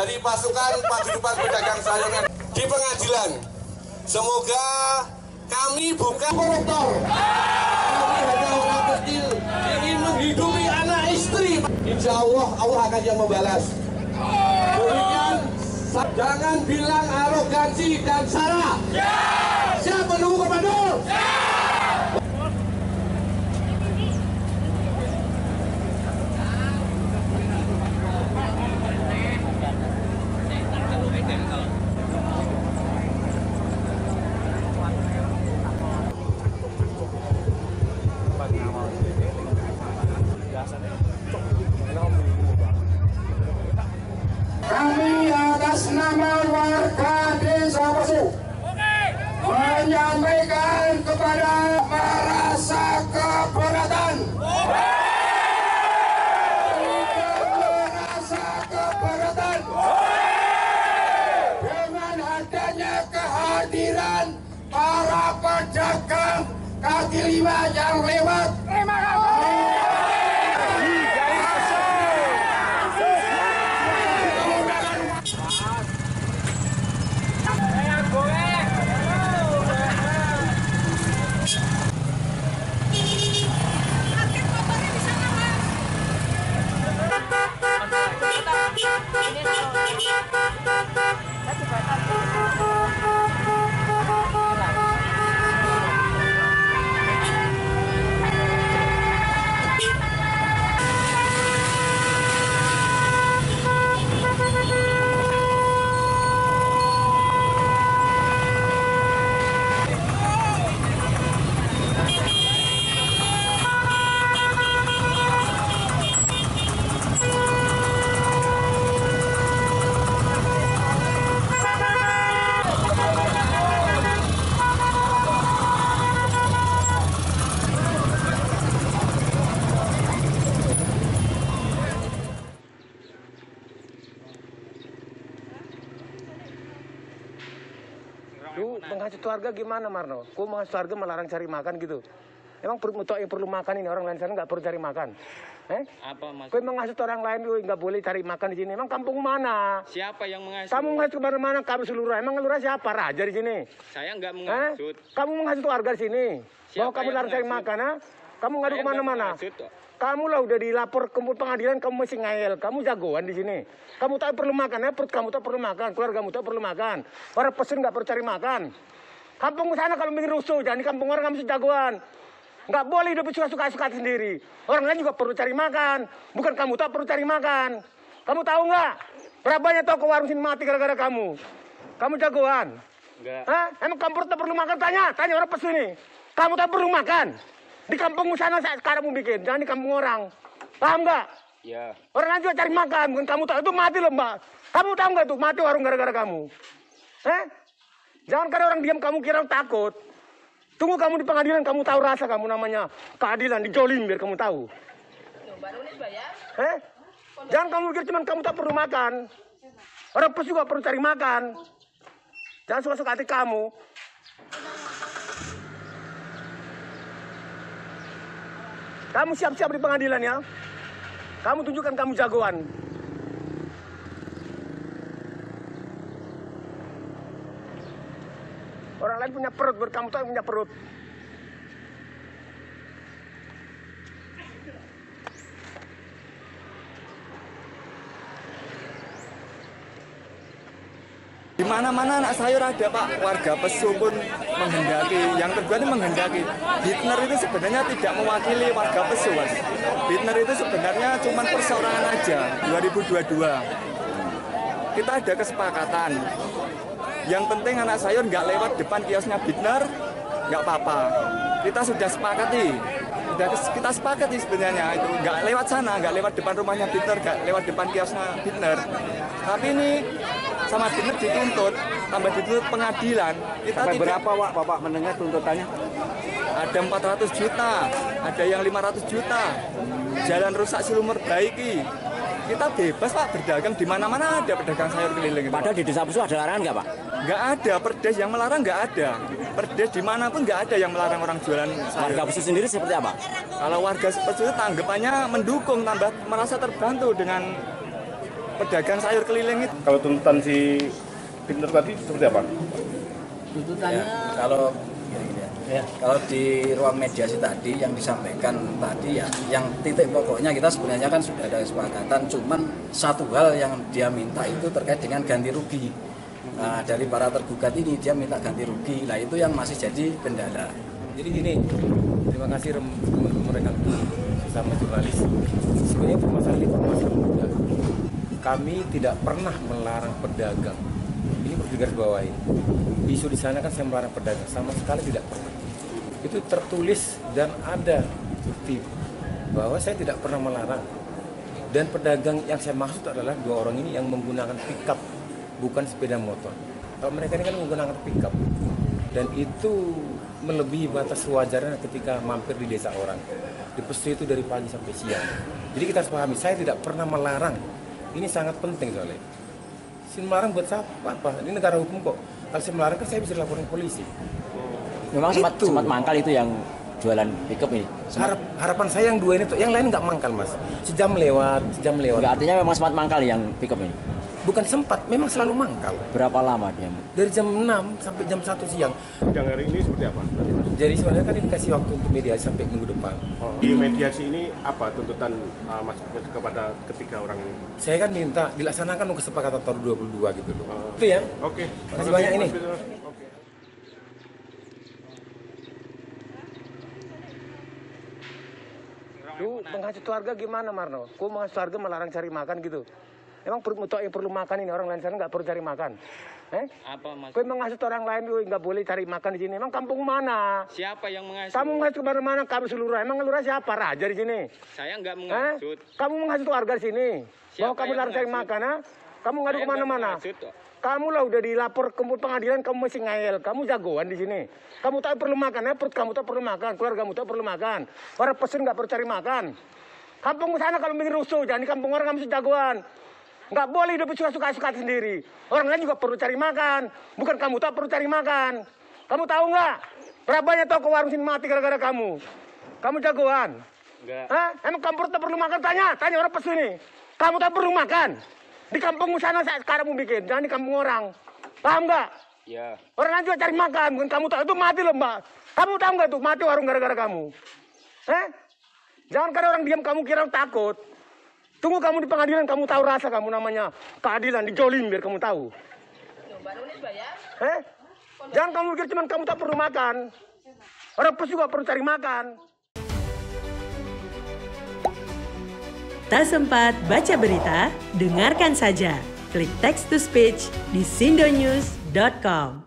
dari pasukan paguyuban pedagang sayur di pengadilan. Semoga kami bukan koruptor. Kami hanya orang kecil ingin menghidupi anak istri. Insya Allah Allah akan yang membalas. Demikian, jangan bilang arogansi dan sara. Siap menunggu komando. Kami atas nama warga Desa Pesu menyampaikan kepada merasa keberatan. Merasa keberatan dengan adanya kehadiran para pedagang kaki lima yang lewat. Terima kasih. Lu menghasut warga gimana, Marno? Kok menghasut warga melarang cari makan gitu? Emang yang perlu makan ini, orang lain sana nggak perlu cari makan? Apa mas? Kau menghasut orang lain, lu nggak boleh cari makan di sini. Emang kampung mana? Siapa yang menghasut? Kamu menghasut kemana-mana, kamu seluruh. Emang lurah siapa? Raja di sini. Saya nggak menghasut. Kamu menghasut warga di sini. Bahwa kamu larang cari makan, ha? Kamu ngadu kemana-mana. Kamu lah udah dilapor ke pengadilan, kamu masih ngayel. Kamu jagoan di sini. Kamu tak perlu makan, ya? Perut kamu tak perlu makan, keluargamu tak perlu makan. Para pesen nggak perlu cari makan. Kampung sana kalau bikin rusuh, jangan di kampung orang kamu jagoan. Nggak boleh hidup suka-suka sendiri. Orang lain juga perlu cari makan. Bukan kamu tak perlu cari makan. Kamu tahu nggak? Berapa banyak toko warung sini mati gara-gara kamu? Kamu jagoan. Enggak. Hah? Emang kamu tak perlu makan? Tanya orang pes ini. Kamu tak perlu makan. Di kampung sana sekarang mau bikin, jangan di kampung orang. Paham nggak? Ya. Orang lain juga cari makan, bukan kamu tahu itu mati loh mbak. Kamu tahu nggak tuh mati warung gara-gara kamu? Jangan karena orang diam kamu kira takut. Tunggu kamu di pengadilan, kamu tahu rasa kamu namanya keadilan, dijolim biar kamu tahu. Jangan kamu pikir cuma kamu tak perlu makan. Orang pes juga perlu cari makan. Jangan suka-suka hati kamu. Kamu siap-siap di pengadilan ya. Kamu tunjukkan kamu jagoan. Orang lain punya perut, kamu tuh punya perut. Di mana-mana anak sayur ada Pak, warga Pesu pun menghendaki, yang kedua ini menghendaki. Hitner itu sebenarnya tidak mewakili warga Pesu, Mas. Hitner itu sebenarnya cuma perseorangan aja, 2022. Kita ada kesepakatan. Yang penting anak sayur nggak lewat depan kiosnya Hitner, nggak apa-apa. Kita sudah sepakati. Kita sepakati sebenarnya itu nggak lewat sana, nggak lewat depan rumahnya Hitner, nggak lewat depan kiosnya Hitner. Tapi ini sama Hitner dituntut, tambah dituntut pengadilan. Kita sampai berapa Wak Bapak mendengar tuntutannya? Ada 400 juta, ada yang 500 juta. Jalan rusak silumur baiki. Kita bebas Pak berdagang di mana-mana, ada pedagang sayur keliling. Padahal di Desa Pesu ada larangan nggak Pak? Nggak ada, perdes yang melarang nggak ada. Perdes dimanapun nggak ada yang melarang orang jualan sayur. Warga Pesu sendiri seperti apa? Kalau warga Pesu tanggapannya mendukung, tambah merasa terbantu dengan pedagang sayur keliling itu. Kalau tuntutan si Pinter tadi seperti apa? Tuntutannya kalau di ruang mediasi tadi yang disampaikan tadi ya, yang titik pokoknya kita sebenarnya kan sudah ada kesepakatan, cuman satu hal yang dia minta itu terkait dengan ganti rugi. Nah, dari para tergugat ini dia minta ganti rugi, nah itu yang masih jadi kendala. Jadi gini, terima kasih teman-teman rekan sesama jurnalis. Sebenarnya permasalahan mudah. Kami tidak pernah melarang pedagang. Ini perlu digarisbawahi. Isu di sana kan saya melarang pedagang, sama sekali tidak pernah. Itu tertulis dan ada bukti bahwa saya tidak pernah melarang. Dan pedagang yang saya maksud adalah dua orang ini yang menggunakan pickup, bukan sepeda motor. Kalau mereka ini kan menggunakan pickup, dan itu melebihi batas wajarnya ketika mampir di desa orang. Di Pesu itu dari pagi sampai siang. Jadi kita harus pahami, saya tidak pernah melarang. Ini sangat penting soalnya. Si melarang buat apa? Ini negara hukum kok. Kalau saya melarang kan saya bisa dilaporin polisi. Memang sempat mangkal itu yang jualan pickup ini. Harapan saya yang dua ini tuh, yang lain nggak mangkal mas. Sejam lewat. Nggak, artinya memang sempat mangkal yang pickup ini. Bukan sempat, memang selalu mangkal. Berapa lama dia? Dari jam 6 sampai jam 1 siang. Yang hari ini seperti apa? Jadi sebenarnya kan dikasih waktu untuk mediasi sampai minggu depan. Di mediasi ini apa tuntutan Mas kepada ketiga orang ini? Saya kan minta dilaksanakan kesepakatan tahun 22 gitu loh. Itu ya. Oke. Makasih banyak ini. Oke. Lu menghasut warga gimana Marno? Kok menghasut warga melarang cari makan gitu? Emang yang perlu makan ini, orang lain sana nggak perlu cari makan? Apa mas? Kau menghasut orang lain, lu nggak boleh cari makan di sini. Emang kampung mana? Siapa yang menghasut? Kamu menghasut kemana-mana, kamu seluruh. Emang lurah siapa? Raja di sini. Saya nggak menghasut. Kamu menghasut warga di sini. Bahwa kamu yang larang cari menghasut? makan, ha? Kamu ngadu Saya kemana-mana. nggak menghasut. Kamu lah udah dilapor ke pengadilan, kamu masih ngayel. Kamu jagoan di sini. Kamu tak perlu makan, ya? Perut kamu tak perlu makan, keluargamu tak perlu makan. Para pesen nggak perlu cari makan. Kampung sana kalau bikin rusuh, jangan di kampung orang kamu jagoan. Nggak boleh hidup suka-suka sendiri. Orang lain juga perlu cari makan. Bukan kamu tak perlu cari makan. Kamu tahu nggak? Berapa banyak toko warung sini mati gara-gara kamu? Kamu jagoan. Enggak. Hah? Emang kampung tak perlu makan? Tanya orang pesu ini. Kamu tak perlu makan. Di kampungmu sana sekarang mau bikin, jangan di kampung orang. Paham nggak? Ya. Orang lain juga cari makan, bukan kamu tahu itu mati loh mbak. Kamu tahu nggak tuh mati warung gara-gara kamu? Jangan karena orang diam kamu kira takut. Tunggu kamu di pengadilan, kamu tahu rasa kamu namanya keadilan, dijolim biar kamu tahu. Jangan kamu pikir cuma kamu tak perlu makan. Orang pes juga perlu cari makan. Tak sempat baca berita? Dengarkan saja. Klik text to speech di sindonews.com.